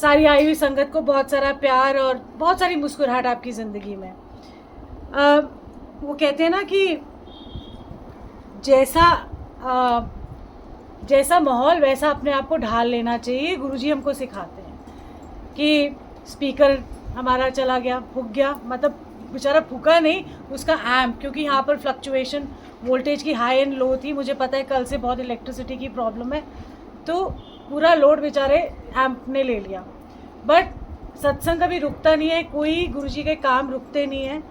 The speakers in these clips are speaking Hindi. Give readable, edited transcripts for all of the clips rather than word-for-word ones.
सारी आई हुई संगत को बहुत सारा प्यार और बहुत सारी मुस्कुराहट आपकी ज़िंदगी में। वो कहते हैं ना कि जैसा माहौल वैसा अपने आप को ढाल लेना चाहिए। गुरुजी हमको सिखाते हैं कि स्पीकर हमारा चला गया, फूक गया, मतलब बेचारा फूका नहीं, उसका एम्प, क्योंकि यहाँ पर फ्लक्चुएशन वोल्टेज की हाई एंड लो थी। मुझे पता है कल से बहुत इलेक्ट्रिसिटी की प्रॉब्लम है, तो पूरा लोड बेचारे एम्प ने ले लिया। बट सत्संग कभी रुकता नहीं है, कोई गुरुजी के काम रुकते नहीं हैं,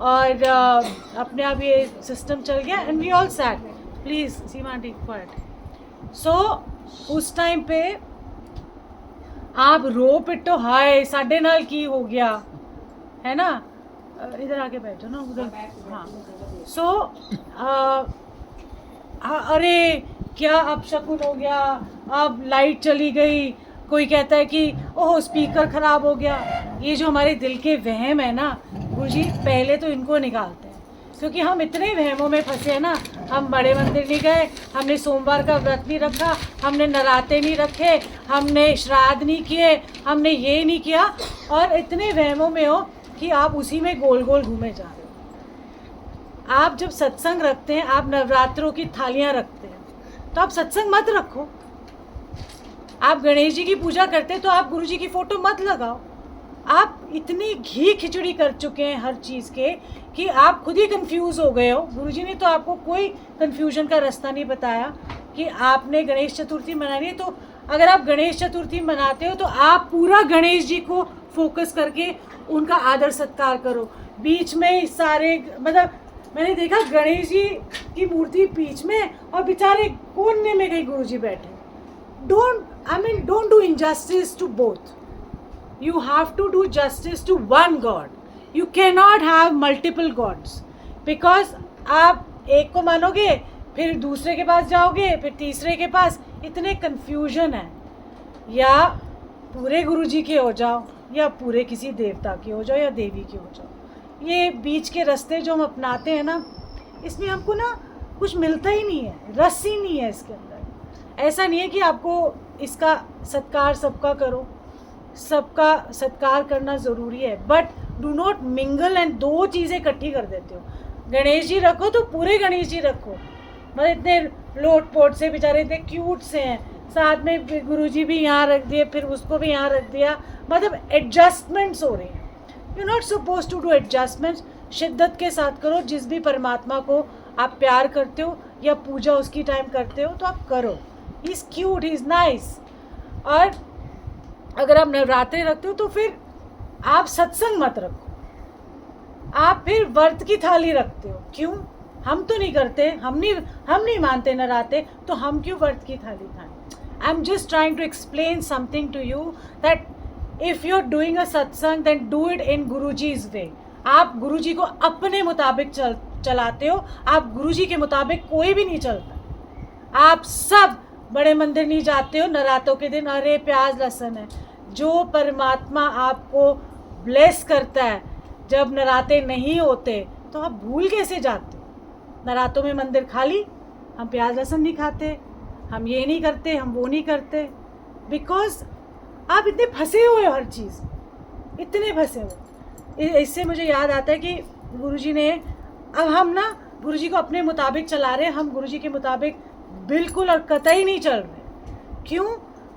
और अपने आप ये सिस्टम चल गया and we all sat. Please Seema aunty quiet. So उस टाइम पे आप रो पिटो, हाय साढ़े नाल की हो गया है ना, इधर आके बैठो ना उधर। हाँ, सो अरे क्या अब शकुन हो गया, अब लाइट चली गई, कोई कहता है कि ओह स्पीकर ख़राब हो गया। ये जो हमारे दिल के वहम है ना, गुरुजी पहले तो इनको निकालते हैं, क्योंकि हम इतने वहमों में फंसे हैं ना। हम बड़े मंदिर नहीं गए, हमने सोमवार का व्रत नहीं रखा, हमने नराते नहीं रखे, हमने श्राद्ध नहीं किए, हमने ये नहीं किया, और इतने वहमों में हो कि आप उसी में गोल गोल घूमे जा रहे हो। आप जब सत्संग रखते हैं, आप नवरात्रों की थालियाँ रखते हैं, तो आप सत्संग मत रखो। आप गणेश जी की पूजा करते हैं तो आप गुरु जी की फ़ोटो मत लगाओ। आप इतनी घी खिचड़ी कर चुके हैं हर चीज़ के कि आप खुद ही कंफ्यूज हो गए हो। गुरुजी ने तो आपको कोई कंफ्यूजन का रास्ता नहीं बताया कि आपने गणेश चतुर्थी मनानी है। तो अगर आप गणेश चतुर्थी मनाते हो तो आप पूरा गणेश जी को फोकस करके उनका आदर सत्कार करो। बीच में सारे, मतलब मैंने देखा गणेश जी की मूर्ति बीच में और बेचारे कोने में कहीं गुरुजी बैठे। Don't do injustice to both. You have to do justice to one God. You cannot have multiple gods, because आप एक को मानोगे, फिर दूसरे के पास जाओगे, फिर तीसरे के पास, इतने confusion है। या पूरे गुरुजी के हो जाओ, या पूरे किसी देवता के हो जाओ, या देवी के हो जाओ। ये बीच के रास्ते जो हम अपनाते हैं ना, इसमें हमको ना कुछ मिलता ही नहीं है, रस ही नहीं है इसके अंदर। ऐसा नहीं है कि आपको इसका सत्कार सबका करो, सबका सत्कार करना ज़रूरी है, but do not mingle and दो चीज़ें इकट्ठी कर देते हो। गणेश जी रखो तो पूरे गणेश जी रखो, मतलब इतने लोट पोट से बेचारे इतने क्यूट से हैं, साथ में गुरुजी भी यहाँ रख दिए, फिर उसको भी यहाँ रख दिया, मतलब एडजस्टमेंट्स हो रही हैं। You not suppose to do adjustments. शिद्दत के साथ करो। जिस भी परमात्मा को आप प्यार करते हो या पूजा उसकी टाइम करते हो तो आप करो। He is cute, he is nice. और अगर आप नवरात्रे रखते हो तो फिर आप सत्संग मत रखो, आप फिर व्रत की थाली रखते हो। क्यों? हम तो नहीं करते, हम नहीं मानते नराते, तो हम क्यों व्रत की थाली खाएं? I am just trying to explain something to you that if you are doing a satsang then do it in Guruji's way. आप गुरुजी को अपने मुताबिक चलाते हो, आप गुरुजी के मुताबिक कोई भी नहीं चलता। आप सब बड़े मंदिर नहीं जाते हो नरातों के दिन, अरे प्याज लहसुन है। जो परमात्मा आपको ब्लेस करता है जब नराते नहीं होते, तो आप भूल कैसे जाते हो? नरातों में मंदिर खाली, हम प्याज लहसुन नहीं खाते, हम ये नहीं करते, हम वो नहीं करते, बिकॉज आप इतने फंसे हुए हो हर चीज़, इतने फंसे हुए। इससे मुझे याद आता है कि गुरुजी ने, अब हम ना गुरुजी को अपने मुताबिक चला रहे हैं, हम गुरुजी के मुताबिक बिल्कुल और कतई नहीं चल रहे। क्यों?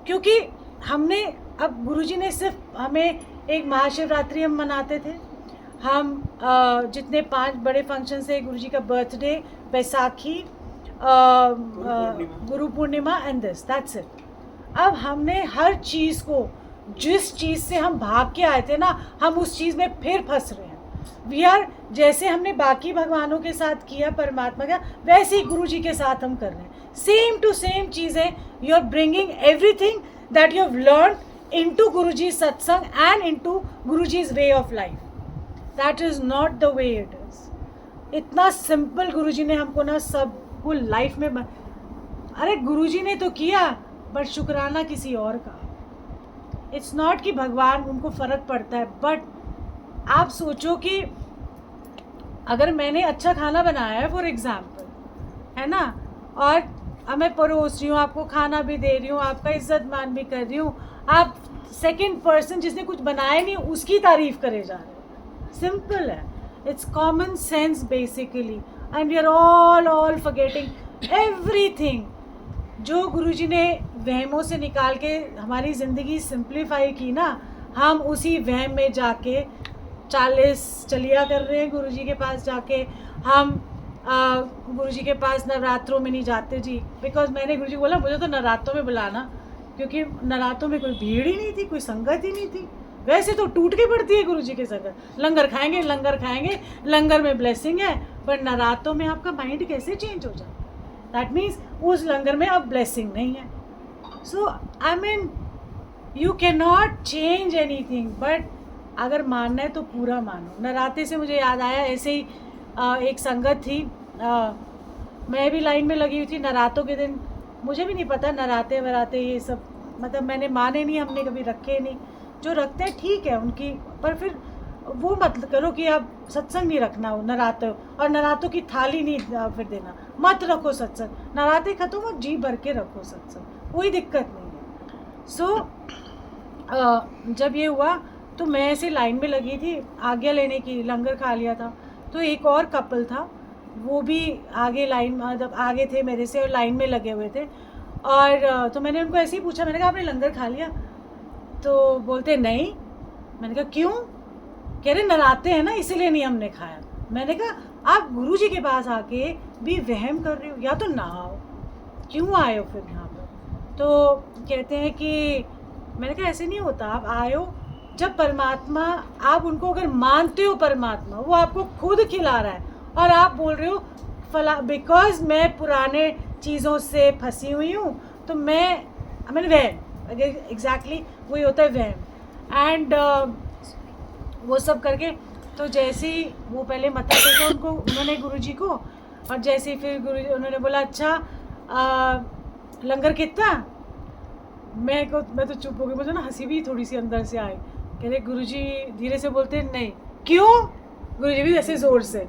क्योंकि हमने, अब गुरुजी ने सिर्फ हमें एक महाशिवरात्रि हम मनाते थे, हम जितने 5 बड़े फंक्शन थे, गुरुजी का birthday, Baisakhi, Guru Purnima and this, that's it. अब हमने हर चीज़ को, जिस चीज़ से हम भाग के आए थे ना, हम उस चीज़ में फिर फंस रहे हैं। वी आर, जैसे हमने बाकी भगवानों के साथ किया, परमात्मा का, वैसे ही गुरुजी के साथ हम कर रहे हैं। सेम टू सेम चीज़ें, you are bringing everything that you have learn into Guruji's satsang and into Guruji's way of life. That is not the way it is. इतना सिंपल गुरुजी ने हमको ना सब को लाइफ में अरे गुरुजी ने तो किया, बट शुक्राना किसी और का। इट्स नॉट कि भगवान उनको फ़र्क पड़ता है, बट आप सोचो कि अगर मैंने अच्छा खाना बनाया है फॉर एग्जाम्पल, है ना, और अब मैं परोस रही हूँ, आपको खाना भी दे रही हूँ, आपका इज्जत मान भी कर रही हूँ, आप सेकंड पर्सन जिसने कुछ बनाया नहीं उसकी तारीफ करे जा रहे हो. सिंपल है, it's common sense basically. And we are all forgetting everything. जो गुरुजी ने वहमों से निकाल के हमारी ज़िंदगी सिंप्लीफाई की ना, हम उसी वहम में जाके 40 चलिया कर रहे हैं. गुरुजी के पास जाके हम गुरुजी के पास नवरात्रों में नहीं जाते जी, बिकॉज मैंने गुरुजी को बोला मुझे तो नवरात्रों में बुलाना, क्योंकि नवरात्रों में कोई भीड़ ही नहीं थी, कोई संगत ही नहीं थी. वैसे तो टूट के पड़ती है गुरुजी के संगत. लंगर खाएंगे, लंगर में ब्लेसिंग है, पर नवरात्रों में आपका माइंड कैसे चेंज हो जाए? दैट मीन्स उस लंगर में अब ब्लेसिंग नहीं है. So I mean you can not change any thing, but अगर मानना है तो पूरा मानो. नवरात्रे से मुझे याद आया, ऐसे ही एक संगत थी, मैं भी लाइन में लगी हुई थी नवरात्रों के दिन. मुझे भी नहीं पता नवराते वराते ये सब, मतलब मैंने माने नहीं, हमने कभी रखे नहीं. जो रखते हैं ठीक है उनकी, पर फिर वो मत करो कि आप सत्संग नहीं रखना हो नवरात्रों, और नवरात्रों की थाली नहीं फिर देना, मत रखो सत्संग. नवरात्रे खत्म हो, जी भर के रखो सत्संग, कोई दिक्कत नहीं है. सो जब ये हुआ तो मैं ऐसे लाइन में लगी थी आज्ञा लेने की, लंगर खा लिया था. तो एक और कपल था, वो भी आगे लाइन, मतलब आगे थे मेरे से और लाइन में लगे हुए थे. और तो मैंने उनको ऐसे ही पूछा, मैंने कहा आपने लंगर खा लिया? तो बोलते नहीं. मैंने कहा क्यों? कह रहे नवरात्रे हैं ना इसीलिए नहीं हमने खाया. मैंने कहा आप गुरुजी के पास आके भी वहम कर रहे हो, या तो ना आओ, क्यों आए हो फिर यहाँ पर? तो कहते हैं कि, मैंने कहा ऐसे नहीं होता, आप आए हो जब परमात्मा, आप उनको अगर मानते हो परमात्मा, वो आपको खुद खिला रहा है, और आप बोल रहे हो फला बिकॉज मैं पुराने चीज़ों से फंसी हुई हूँ, तो मैंने वहम, एग्जैक्टली वही होता है वहम. एंड वो सब करके, तो जैसे ही वो पहले बताते थे उनको, उन्होंने गुरुजी को, और जैसे ही फिर गुरुजी उन्होंने बोला अच्छा लंगर कितना, मैं तो चुप हो गई. मुझे ना हंसी भी थोड़ी सी अंदर से आई. कह रहे गुरुजी धीरे से बोलते नहीं. क्यों? गुरुजी भी ऐसे ज़ोर से.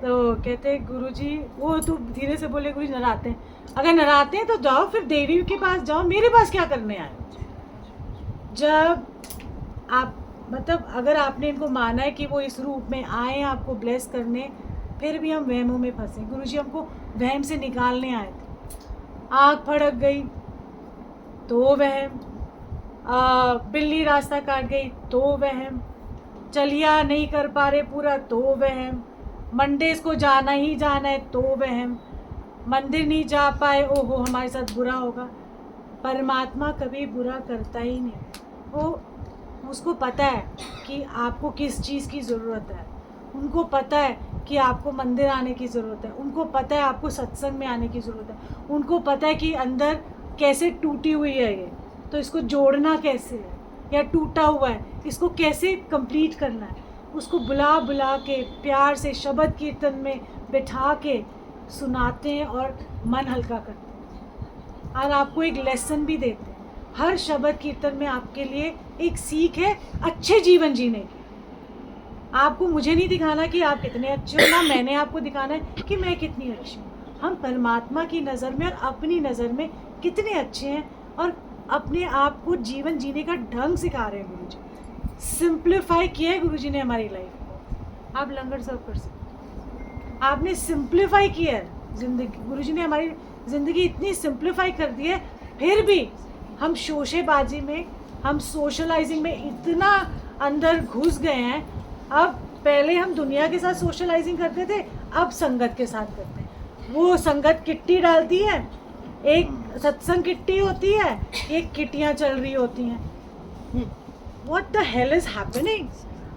तो कहते गुरुजी, वो तो धीरे से बोले गुरुजी नराते हैं, अगर नराते हैं तो जाओ फिर देवी के पास जाओ, मेरे पास क्या करने आए? जब आप, मतलब अगर आपने इनको माना है कि वो इस रूप में आए हैं आपको ब्लेस करने, फिर भी हम वहमों में फंसे. गुरुजी हमको वहम से निकालने आए थे. आँख फड़क गई तो वहम, बिल्ली रास्ता काट गई तो वहम, चलिया नहीं कर पा रहे पूरा तो वहम, मंडेज को जाना ही जाना है तो वहम, मंदिर नहीं जा पाए ओहो हमारे साथ बुरा होगा. परमात्मा कभी बुरा करता ही नहीं. वो उसको पता है कि आपको किस चीज़ की ज़रूरत है, उनको पता है कि आपको मंदिर आने की ज़रूरत है, उनको पता है आपको सत्संग में आने की ज़रूरत है, उनको पता है कि अंदर कैसे टूटी हुई है ये, तो इसको जोड़ना कैसे है, या टूटा हुआ है इसको कैसे कंप्लीट करना है. उसको बुला बुला के प्यार से शब्द कीर्तन में बिठा के सुनाते हैं और मन हल्का करते हैं, और आपको एक लेसन भी देते हैं. हर शब्द कीर्तन में आपके लिए एक सीख है अच्छे जीवन जीने की. आपको मुझे नहीं दिखाना कि आप कितने अच्छे हो, ना मैंने आपको दिखाना है कि मैं कितनी अच्छी हूँ. हम परमात्मा की नज़र में और अपनी नज़र में कितने अच्छे हैं, और अपने आप को जीवन जीने का ढंग सिखा रहे हैं गुरुजी. सिंप्लीफाई किया है गुरुजी ने हमारी लाइफ को. आप लंगर सर्व कर सकते, आपने सिंप्लीफाई किया है ज़िंदगी. गुरुजी ने हमारी ज़िंदगी इतनी सिंप्लीफाई कर दी है, फिर भी हम शोशेबाजी में, हम सोशलाइजिंग में इतना अंदर घुस गए हैं. अब पहले हम दुनिया के साथ सोशलाइजिंग करते थे, अब संगत के साथ करते हैं. वो संगत किट्टी डालती है, एक सत्संग किट्टी होती है, एक किट्टियाँ चल रही होती हैं. What the hell is happening?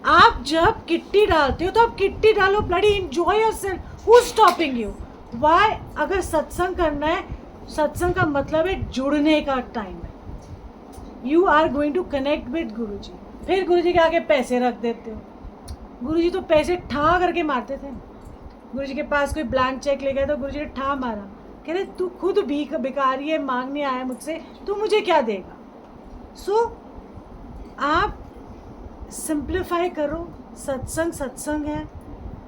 आप जब किट्टी डालते हो तो आप किट्टी डालो, bloody enjoy yourself. Who's stopping you? Why? अगर सत्संग करना है, सत्संग का मतलब है जुड़ने का टाइम है. You are going to connect with गुरुजी. फिर गुरुजी के आगे पैसे रख देते हो. गुरुजी तो पैसे ठा करके मारते थे. गुरुजी के पास कोई ब्लैंक चेक ले गया तो गुरुजी ने ठा मारा. कह रहे तू खुद भिखारी है, मांगने आया मुझसे, तू मुझे क्या देगा? सो आप सिंप्लीफाई करो. सत्संग सत्संग है,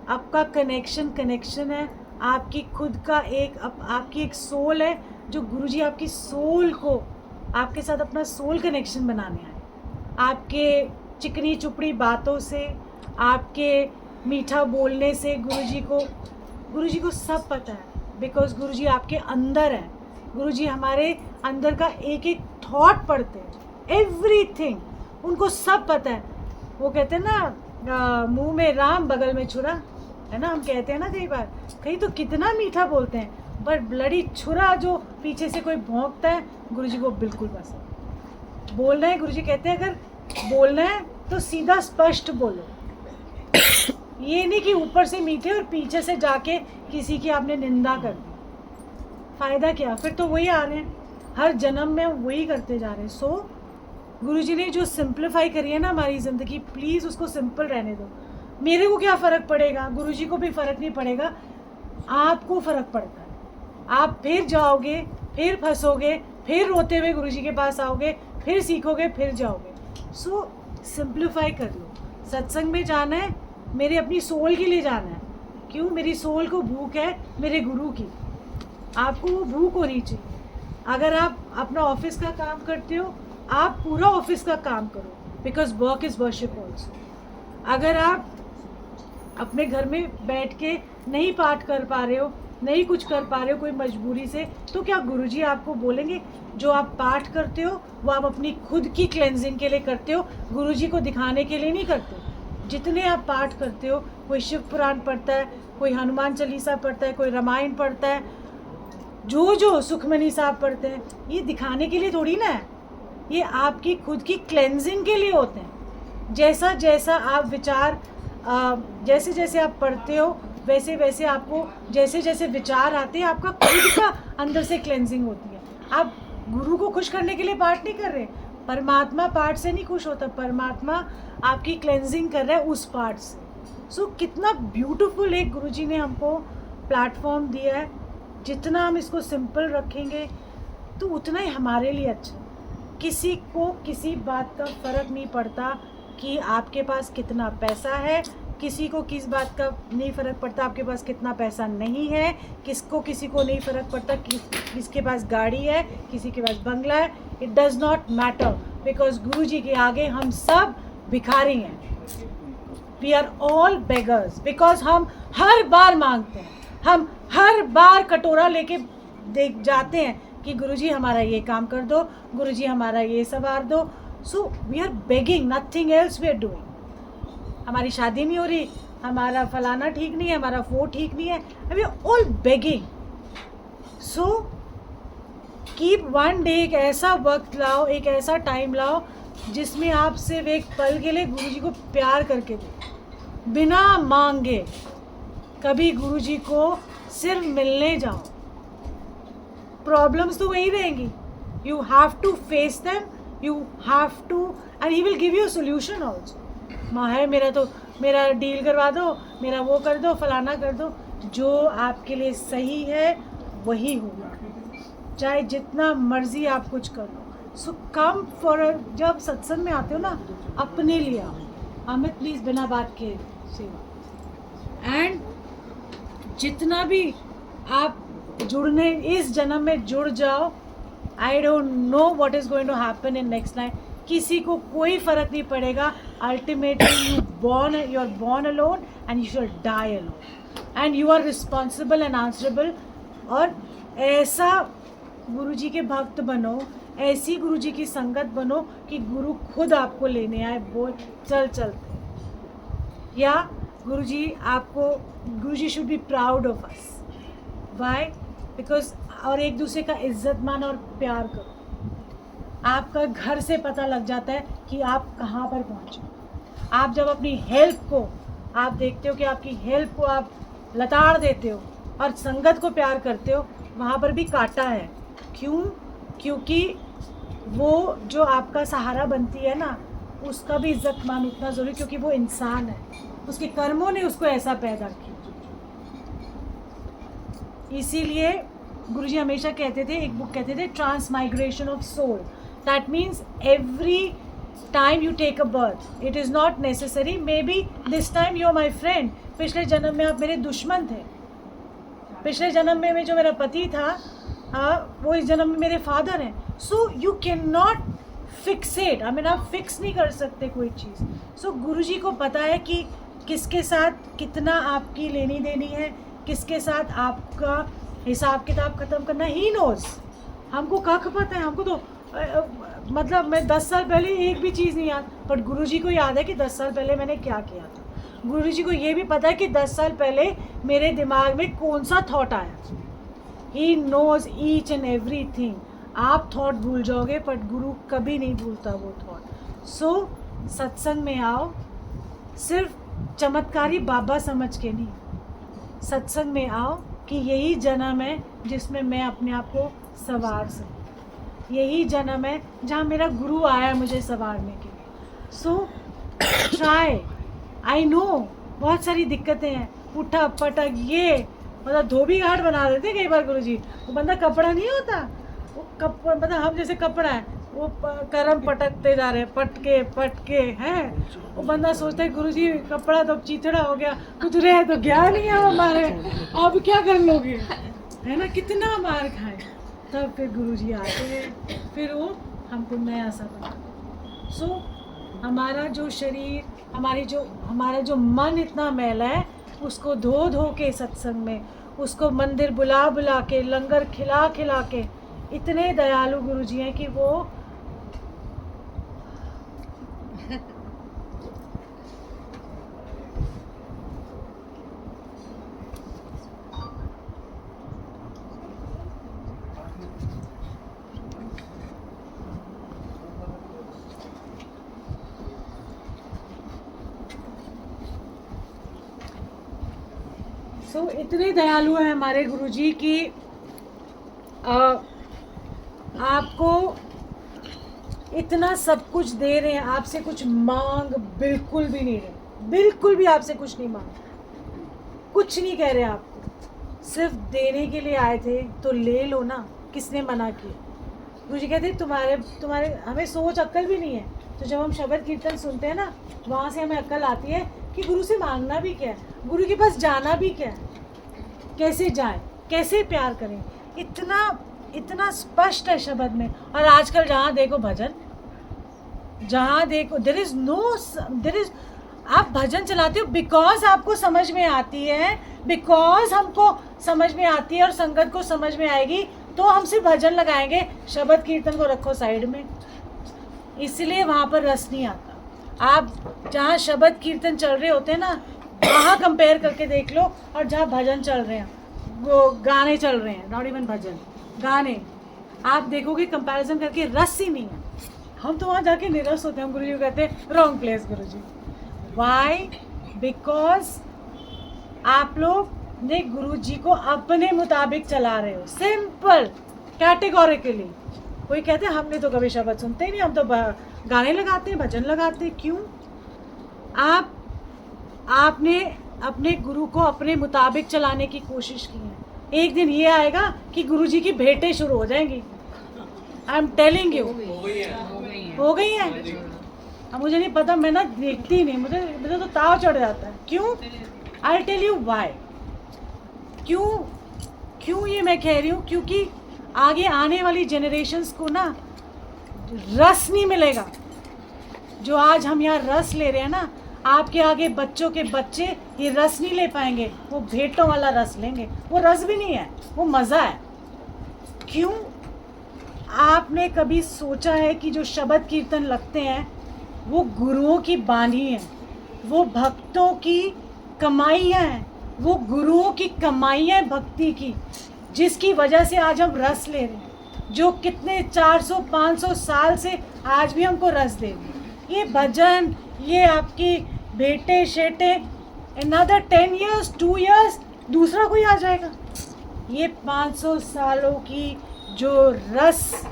आपका कनेक्शन है, आपकी खुद का एक आपकी एक सोल है, जो गुरुजी आपकी सोल को आपके साथ अपना सोल कनेक्शन बनाने आए। आपके चिकनी चुपड़ी बातों से, आपके मीठा बोलने से गुरुजी को सब पता है, बिकॉज गुरुजी आपके अंदर है। गुरुजी हमारे अंदर का एक एक थॉट पढ़ते हैं, एवरीथिंग उनको सब पता है। वो कहते हैं ना, मुंह में राम बगल में छुरा, है ना, हम कहते हैं ना कई बार, कहीं तो कितना मीठा बोलते हैं, बट ब्लडी छुरा जो पीछे से कोई भौंकता है, गुरुजी को बिल्कुल पसंद। बोलना है, गुरुजी कहते हैं अगर बोलना है तो सीधा स्पष्ट बोलो। ये नहीं कि ऊपर से मीठे और पीछे से जाके किसी की आपने निंदा कर दी, फ़ायदा क्या? फिर तो वही आ रहे हैं, हर जन्म में वही करते जा रहे हैं। सो गुरुजी ने जो सिंप्लीफाई करी है ना हमारी ज़िंदगी, प्लीज़ उसको सिंपल रहने दो। मेरे को क्या फ़र्क पड़ेगा, गुरुजी को भी फ़र्क नहीं पड़ेगा, आपको फ़र्क पड़ता है। आप फिर जाओगे, फिर फंसोगे, फिर रोते हुए गुरुजी के पास आओगे, फिर सीखोगे, फिर जाओगे। सो सिंप्लीफाई कर लो। सत्संग में जाना है, मेरे अपनी सोल के लिए जाना है। क्यों? मेरी सोल को भूख है मेरे गुरु की। आपको वो भूख होनी चाहिए। अगर आप अपना ऑफिस का काम करते हो, आप पूरा ऑफिस का काम करो, because work is worship also. अगर आप अपने घर में बैठ के नहीं पाठ कर पा रहे हो, नहीं कुछ कर पा रहे हो कोई मजबूरी से, तो क्या गुरुजी आपको बोलेंगे जो आप पाठ करते हो वो आप अपनी खुद की क्लेंजिंग के लिए करते हो, गुरुजी को दिखाने के लिए नहीं करते? जितने आप पाठ करते हो, कोई शिव पुराण पढ़ता है, कोई हनुमान चालीसा पढ़ता है, कोई रामायण पढ़ता है, जो सुखमनी साहब पढ़ते हैं, ये दिखाने के लिए थोड़ी ना है, ये आपकी खुद की क्लेंजिंग के लिए होते हैं। जैसा जैसा आप विचार, जैसे जैसे आप पढ़ते हो, वैसे वैसे आपको जैसे जैसे विचार आते हैं, आपका खुद का अंदर से क्लेंजिंग होती है। आप गुरु को खुश करने के लिए पाठ नहीं कर रहे, परमात्मा पाठ से नहीं खुश होता, परमात्मा आपकी क्लेंजिंग कर रहा है उस पाठ से। सो कितना ब्यूटीफुल एक गुरुजी ने हमको प्लेटफॉर्म दिया है। जितना हम इसको सिंपल रखेंगे तो उतना ही हमारे लिए अच्छा। किसी को किसी बात का फ़र्क नहीं पड़ता कि आपके पास कितना पैसा है, किसी को किस बात का नहीं फ़र्क पड़ता आपके पास कितना पैसा नहीं है, किसी को नहीं फ़र्क पड़ता किसके पास गाड़ी है, किसी के पास बंगला है। It does not matter, because Guruji के आगे हम सब भिखारी हैं। We are all beggars, because हम हर बार मांगते हैं, हम हर बार कटोरा लेके देख जाते हैं कि गुरुजी हमारा ये काम कर दो, गुरुजी हमारा ये सवार दो। So we are begging, nothing else we are doing. हमारी शादी नहीं हो रही, हमारा फलाना ठीक नहीं है, हमारा वो ठीक नहीं है, we are all begging. So keep one day, एक ऐसा वक्त लाओ, एक ऐसा टाइम लाओ जिसमें आप सिर्फ एक पल के लिए गुरुजी को प्यार करके दो, बिना मांगे। कभी गुरुजी को सिर्फ मिलने जाओ। प्रॉब्लम्स तो वही रहेंगी, you have to face them, you have to, and he will give you a solution also. माँ है मेरा डील करवा दो, मेरा वो कर दो, फलाना कर दो। जो आपके लिए सही है वही होगा, चाहे जितना मर्जी आप कुछ कर लो। सो कम फॉर, जब सत्संग में आते हो ना, अपने लिए आओ। अमित प्लीज़ बिना बात के सेवा। एंड जितना भी आप जुड़ने इस जन्म में जुड़ जाओ, I don't know what is going to happen in next life. किसी को कोई फ़र्क नहीं पड़ेगा। Ultimately you are born alone and you shall die alone and you are responsible and answerable। और ऐसा गुरुजी के भक्त बनो, ऐसी गुरुजी की संगत बनो कि गुरु खुद आपको लेने आए, बोल चल चलते। या Guruji should be proud of us. Why? Because, और एक दूसरे का इज्जत मान और प्यार करो। आपका घर से पता लग जाता है कि आप कहाँ पर पहुँचे। आप जब अपनी हेल्प को आप देखते हो कि आपकी हेल्प को आप लताड़ देते हो और संगत को प्यार करते हो, वहाँ पर भी कांटा है। क्यों? क्योंकि वो जो आपका सहारा बनती है ना, उसका भी इज्जत मान उतना ज़रूरी, क्योंकि वो इंसान है, उसके कर्मों ने उसको ऐसा पैदा किया। इसीलिए गुरुजी हमेशा कहते थे, एक बुक कहते थे, transmigration of soul. That means every time you take a birth, it is not necessary, may be this time you are my friend. पिछले जन्म में आप मेरे दुश्मन थे, पिछले जन्म में जो मेरा पति था वो इस जन्म में मेरे फादर हैं। So you can not Fixit, I mean आप फिक्स नहीं कर सकते कोई चीज़। सो गुरुजी को पता है कि किसके साथ कितना आपकी लेनी देनी है, किसके साथ आपका हिसाब किताब ख़त्म करना। ही नोज़, हमको कख पता है, हमको तो मतलब मैं 10 साल पहले एक भी चीज़ नहीं याद, बट गुरुजी को याद है कि 10 साल पहले मैंने क्या किया था। गुरुजी को ये भी पता है कि 10 साल पहले मेरे दिमाग में कौन सा थॉट आया। He knows each and every thing. आप थॉट भूल जाओगे बट गुरु कभी नहीं भूलता वो थॉट। सो सत्संग में आओ, सिर्फ चमत्कारी बाबा समझ के नहीं, सत्संग में आओ कि यही जन्म है जिसमें मैं अपने आप को संवार सकूं, यही जन्म है जहाँ मेरा गुरु आया मुझे संवारने के लिए। So try. आई नो बहुत सारी दिक्कतें हैं, उठा पटक, ये मतलब धोबी घाट बना देते कई बार गुरुजी। वो बंदा कपड़ा नहीं होता, वो मतलब हम जैसे कपड़ा है, वो करम पटकते जा रहे हैं, पटके हैं। वो बंदा सोचता है गुरुजी कपड़ा तो चिथड़ा हो गया, कुछ रहे तो गया नहीं है हमारे, अब क्या कर लोगे, है ना। कितना मार खाए, तब फिर गुरुजी आते हैं, फिर वो हमको नया सा बना। सो हमारा जो शरीर, हमारा जो मन इतना मैला है, उसको धो धो के सत्संग में, उसको मंदिर बुला बुला के, लंगर खिला खिला के, इतने दयालु गुरुजी हैं कि वो इतने दयालु हैं हमारे गुरुजी कि आपको इतना सब कुछ दे रहे हैं, आपसे कुछ मांग बिल्कुल भी नहीं रहे, बिल्कुल भी आपसे कुछ नहीं मांग, कुछ नहीं कह रहे आपको, सिर्फ देने के लिए आए थे तो ले लो ना, किसने मना किया। गुरुजी कहते तुम्हारे हमें सोच अक्ल भी नहीं है, तो जब हम शब्द कीर्तन सुनते हैं ना, वहाँ से हमें अक्ल आती है कि गुरु से मांगना भी क्या है, गुरु के पास जाना भी क्या है, कैसे जाएं, कैसे प्यार करें, इतना स्पष्ट है शब्द में। और आजकल जहाँ देखो भजन, जहाँ देखो देयर इज आप भजन चलाते हो बिकॉज आपको समझ में आती है, बिकॉज हमको समझ में आती है और संगत को समझ में आएगी तो हम सिर्फ भजन लगाएंगे, शब्द कीर्तन को रखो साइड में, इसलिए वहाँ पर रस नहीं आता। आप जहाँ शब्द कीर्तन चल रहे होते हैं ना, वहाँ कंपेयर करके देख लो, और जहाँ भजन चल रहे हैं, वो गाने चल रहे हैं, नॉट इवन भजन, गाने, आप देखोगे कंपैरिजन करके रस ही नहीं है। हम तो वहाँ जाके निरस होते हैं, हम गुरुजी को कहते हैं wrong place Guruji. Why? Because आप लोग ने गुरुजी को अपने मुताबिक चला रहे हो, सिंपल, कैटेगोरिकली। कोई कहते हैं हमने तो कभी शब्द सुनते ही नहीं, हम तो गाने लगाते हैं, भजन लगाते हैं। क्यों? आपने अपने गुरु को अपने मुताबिक चलाने की कोशिश की है। एक दिन ये आएगा कि गुरुजी की भेंटें शुरू हो जाएंगी, आई एम टेलिंग यू। हो गई है। अब मुझे नहीं पता, मैं ना देखती ही नहीं, मुझे तो ताव चढ़ जाता है। क्यों? I tell you why. क्यों ये मैं कह रही हूँ, क्योंकि आगे आने वाली जनरेशन्स को ना रस नहीं मिलेगा। जो आज हम यहाँ रस ले रहे हैं ना, आपके आगे बच्चों के बच्चे ये रस नहीं ले पाएंगे, वो भेंटों वाला रस लेंगे। वो रस भी नहीं है, वो मज़ा है। क्यों? आपने कभी सोचा है कि जो शब्द कीर्तन लगते हैं वो गुरुओं की बानी है, वो भक्तों की कमाइयाँ हैं, वो गुरुओं की कमाइयाँ हैं भक्ति की, जिसकी वजह से आज हम रस ले रहे हैं, जो कितने 400-500 साल से आज भी हमको रस दे रहे हैं। ये भजन, ये आपकी बेटे शेटे, another 10 years 2 years दूसरा कोई आ जाएगा। ये 500 सालों की जो रस,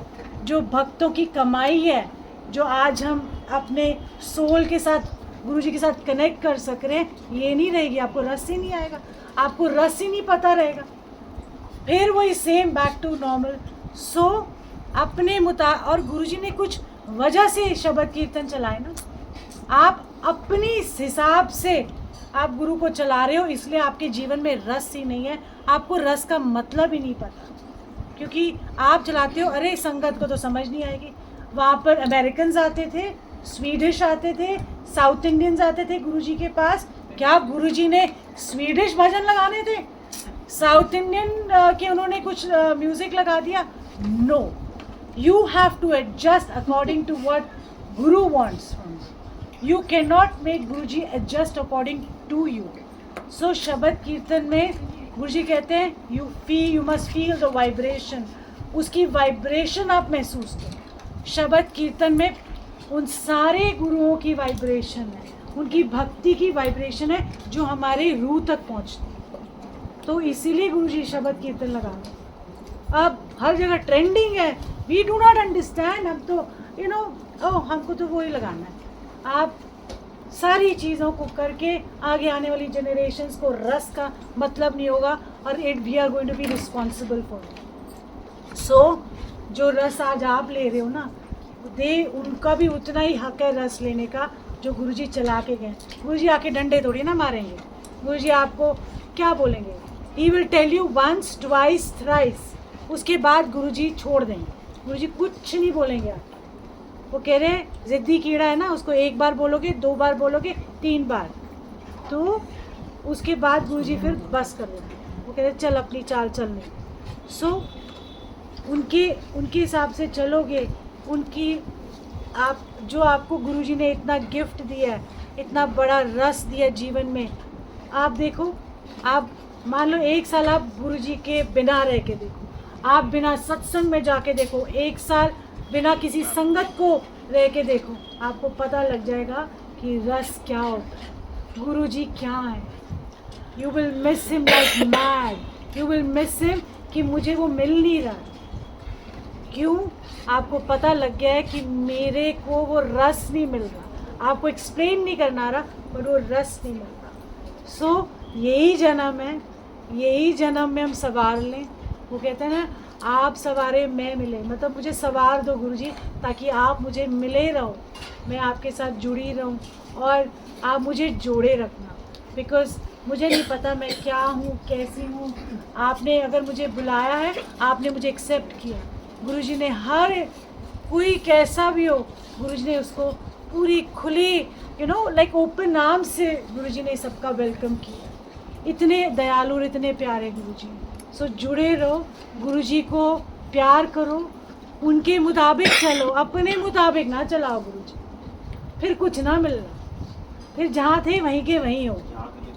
जो भक्तों की कमाई है, जो आज हम अपने सोल के साथ, गुरुजी के साथ कनेक्ट कर सक रहे हैं, ये नहीं रहेगी। आपको रस ही नहीं आएगा, आपको रस ही नहीं पता रहेगा, फिर वही सेम बैक टू नॉर्मल। सो अपने और गुरुजी ने कुछ वजह से शब्द कीर्तन चलाए ना, आप अपनी हिसाब से आप गुरु को चला रहे हो, इसलिए आपके जीवन में रस ही नहीं है, आपको रस का मतलब ही नहीं पता। क्योंकि आप चलाते हो, अरे संगत को तो समझ नहीं आएगी। वहाँ पर अमेरिकन्स आते थे, स्वीडिश आते थे, साउथ इंडियंस आते थे गुरुजी के पास। क्या गुरुजी ने स्वीडिश भजन लगाने थे, साउथ इंडियन के उन्होंने कुछ म्यूज़िक लगा दिया? No, you have to adjust according to what guru wants from you. You can not make Guruji adjust according to you. So शब्द कीर्तन में गुरुजी कहते हैं you must feel the vibration, उसकी वाइब्रेशन आप महसूस करो। शब्द कीर्तन में उन सारे गुरुओं की वाइब्रेशन है, उनकी भक्ति की वाइब्रेशन है जो हमारे रूह तक पहुंचती है। तो इसीलिए गुरुजी शब्द कीर्तन लगा रहे। अब हर जगह ट्रेंडिंग है, वी डू नॉट अंडरस्टैंड। अब तो हमको तो वही लगाना है। आप सारी चीज़ों को करके आगे आने वाली जनरेशन्स को रस का मतलब नहीं होगा, और we are going to be responsible for it. So जो रस आज आप ले रहे हो ना, उनका भी उतना ही हक है रस लेने का जो गुरुजी चला के गए। गुरुजी आके डंडे थोड़ी ना मारेंगे। गुरुजी आपको क्या बोलेंगे? He will tell you once twice thrice, उसके बाद गुरुजी छोड़ देंगे। गुरुजी कुछ नहीं बोलेंगे आप। वो कह रहे हैं ज़िद्दी कीड़ा है ना, उसको एक बार बोलोगे, 2 बार बोलोगे, 3 बार, तो उसके बाद गुरुजी फिर बस कर देंगे। वो कह रहे चल अपनी चाल चलने। सो उनके हिसाब से चलोगे, उनकी आप जो आपको गुरुजी ने इतना गिफ्ट दिया है, इतना बड़ा रस दिया जीवन में। आप देखो, आप मान लो 1 साल आप गुरुजी के बिना रह के देखो, आप बिना सत्संग में जाके देखो, 1 साल बिना किसी संगत को रह के देखो, आपको पता लग जाएगा कि रस क्या होता है, गुरुजी क्या है। You will miss him like mad, you will miss him कि मुझे वो मिल नहीं रहा। क्यों? आपको पता लग गया है कि मेरे को वो रस नहीं मिल रहा। आपको एक्सप्लेन नहीं करना आ रहा, पर वो रस नहीं मिल रहा। सो यही जन्म है, यही जन्म में हम सवार लें। वो कहते हैं ना, आप सवारे मैं मिले, मतलब मुझे सवार दो गुरुजी, ताकि आप मुझे मिले रहो, मैं आपके साथ जुड़ी रहूं, और आप मुझे जोड़े रखना। बिकॉज़ मुझे नहीं पता मैं क्या हूँ, कैसी हूँ। आपने अगर मुझे बुलाया है, आपने मुझे एक्सेप्ट किया। गुरुजी ने हर कोई कैसा भी हो, गुरुजी ने उसको पूरी खुली लाइक ओपन आर्म से गुरुजी ने सबका वेलकम किया। इतने दयालु और इतने प्यारे गुरुजी। सो जुड़े रहो, गुरुजी को प्यार करो, उनके मुताबिक चलो, अपने मुताबिक ना चलाओ गुरुजी, फिर कुछ ना मिलना, फिर जहाँ थे वहीं के वहीं हो।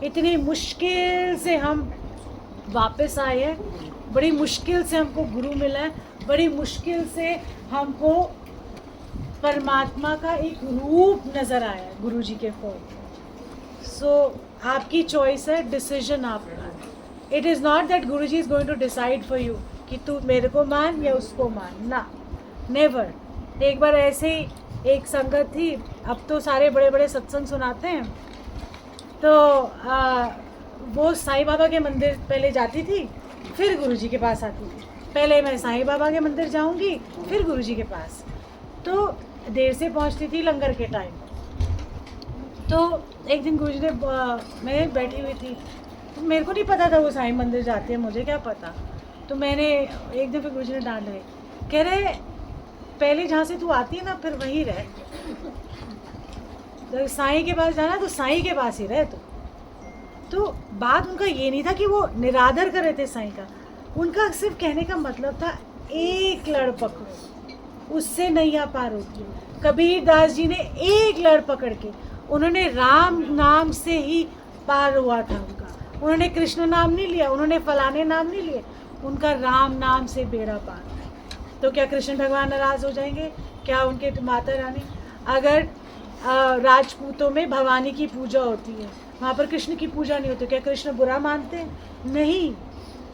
इतनी मुश्किल से हम वापस आए हैं, बड़ी मुश्किल से हमको गुरु मिला है, बड़ी मुश्किल से हमको परमात्मा का एक रूप नज़र आया है गुरुजी के फॉर्म। सो आपकी चॉइस है, डिसीजन आपका है। It is not that Guruji is going to decide for you कि तू मेरे को मान या उसको मान, ना, नेवर। एक बार ऐसे ही एक संगत थी, अब तो सारे बड़े बड़े सत्संग सुनाते हैं, तो वो साईं बाबा के मंदिर पहले जाती थी, फिर गुरुजी के पास आती थी। पहले मैं साईं बाबा के मंदिर जाऊंगी, फिर गुरुजी के पास। तो देर से पहुंचती थी लंगर के टाइम। तो एक दिन गुरुजी ने, मैं बैठी हुई थी, तो मेरे को नहीं पता था वो साईं मंदिर जाते हैं, मुझे क्या पता। तो मैंने एक दिन फिर गुरुजी ने डांट लगाई, कह रहे पहले जहाँ से तू आती है ना, फिर वहीं रह, तो साईं के पास जाना तो साईं के पास ही रहे तो बात उनका ये नहीं था कि वो निरादर कर रहे थे साईं का। उनका सिर्फ कहने का मतलब था, एक लड़ पकड़ो, उससे नैया पार होती है। कबीर दास जी ने एक लड़ पकड़ के, उन्होंने राम नाम से ही पार हुआ था उनका। उन्होंने कृष्ण नाम नहीं लिया, उन्होंने फलाने नाम नहीं लिए, उनका राम नाम से बेड़ा पार। तो क्या कृष्ण भगवान नाराज़ हो जाएंगे? क्या उनके माता रानी, अगर राजपूतों में भवानी की पूजा होती है, वहाँ पर कृष्ण की पूजा नहीं होती, क्या कृष्ण बुरा मानते हैं? नहीं,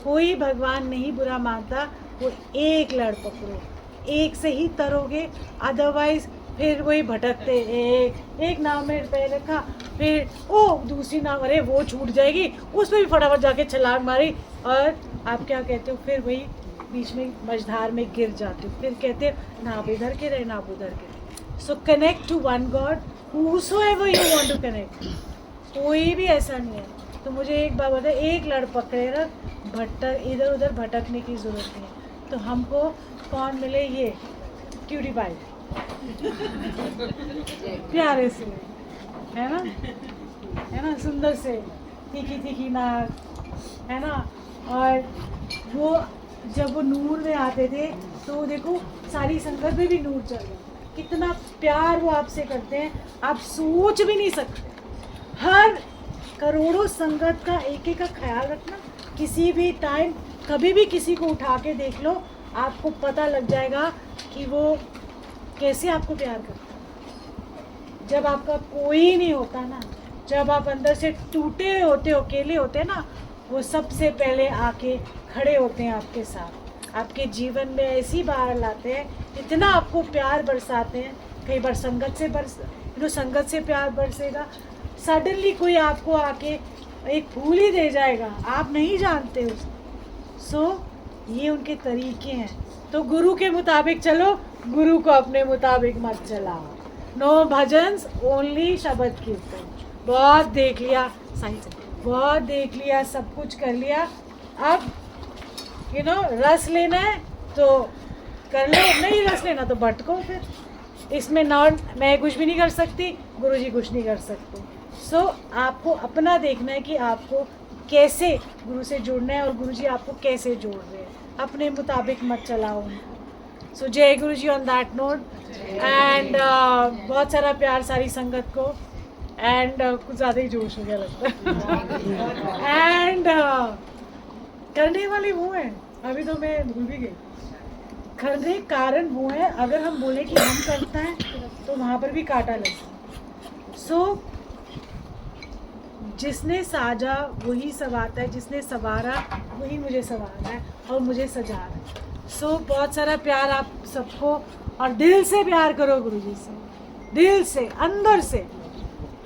कोई भगवान नहीं बुरा मानता। वो एक लड़ पकड़ो, एक से ही तरोगे, अदरवाइज फिर वही भटकते, एक नाव में पैर रखा, फिर दूसरी नाव, अरे वो छूट जाएगी, उस पर भी फटाफट जाके छलांग मारी, और आप क्या कहते हो, फिर वही बीच में मझधार में गिर जाते हो। फिर कहते हो ना आप इधर के रहे, ना आप उधर के रहे। So connect to one God, whosoever you want to connect। कोई भी ऐसा नहीं है। तो मुझे एक बात बता, एक लड़ पकड़े रख, इधर उधर भटकने की ज़रूरत नहीं है। तो हमको कौन मिले, ये क्यूटी पाई प्यारे से, है ना, सुंदर से, तीखी तीखी नाक, है ना। और वो जब वो नूर में आते थे तो देखो सारी संगत में भी नूर चल रहा, कितना प्यार वो आपसे करते हैं, आप सोच भी नहीं सकते। हर करोड़ों संगत का एक एक का ख्याल रखना, किसी भी टाइम कभी भी किसी को उठा के देख लो, आपको पता लग जाएगा कि वो कैसे आपको प्यार करता है। जब आपका कोई नहीं होता ना, जब आप अंदर से टूटे होते हो, अकेले होते हैं ना, वो सबसे पहले आके खड़े होते हैं आपके साथ, आपके जीवन में ऐसी बाहर लाते हैं, इतना आपको प्यार बरसाते हैं। कई बार संगत से संगत से प्यार बरसेगा, सडनली कोई आपको आके एक फूल ही दे जाएगा, आप नहीं जानते उसको। सो ये उनके तरीके हैं। तो गुरु के मुताबिक चलो, गुरु को अपने मुताबिक मत चलाओ। नो भजन्स, ओनली शब्द कीर्तन। बहुत देख लिया, सही से बहुत देख लिया, सब कुछ कर लिया, अब रस लेना है तो कर लो, नहीं रस लेना तो भटको। फिर इसमें मैं कुछ भी नहीं कर सकती, गुरुजी कुछ नहीं कर सकते। सो आपको अपना देखना है कि आपको कैसे गुरु से जुड़ना है और गुरुजी आपको कैसे जोड़ रहे हैं, अपने मुताबिक मत चलाओ उनको। सो जय गुरुजी ऑन दैट नोट। एंड बहुत सारा प्यार सारी संगत को। एंड कुछ ज़्यादा ही जोश हो गया लगता है। एंड करने वाले वो हैं, अभी तो मैं भूल भी गई, करने कारण वो है, अगर हम बोले कि हम करता है तो वहाँ पर भी कांटा लगता है। सो जिसने साजा वही सवाता है, जिसने सवारा वही मुझे संवारा है और मुझे सजा रहा है। सो बहुत सारा प्यार आप सबको, और दिल से प्यार करो गुरुजी से, दिल से, अंदर से।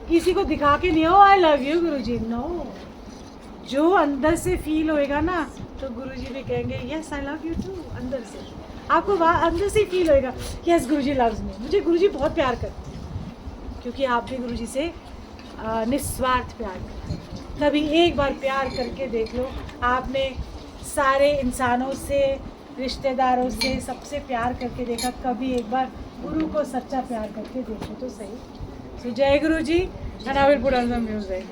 किसी को दिखा के नहीं हो I love you Guruji, no, जो अंदर से फील होएगा ना तो गुरुजी भी कहेंगे yes I love you too. अंदर से आपको अंदर से फील होएगा यस गुरुजी लव्स मी, मुझे गुरुजी बहुत प्यार करते हैं, क्योंकि आप भी गुरुजी से निस्वार्थ प्यार करते हैं। कभी एक बार प्यार करके देख लो, आपने सारे इंसानों से, रिश्तेदारों से, सबसे प्यार करके देखा, कभी एक बार गुरु को सच्चा प्यार करके देखो तो सही। So, Jai Guruji, and I will put on some music.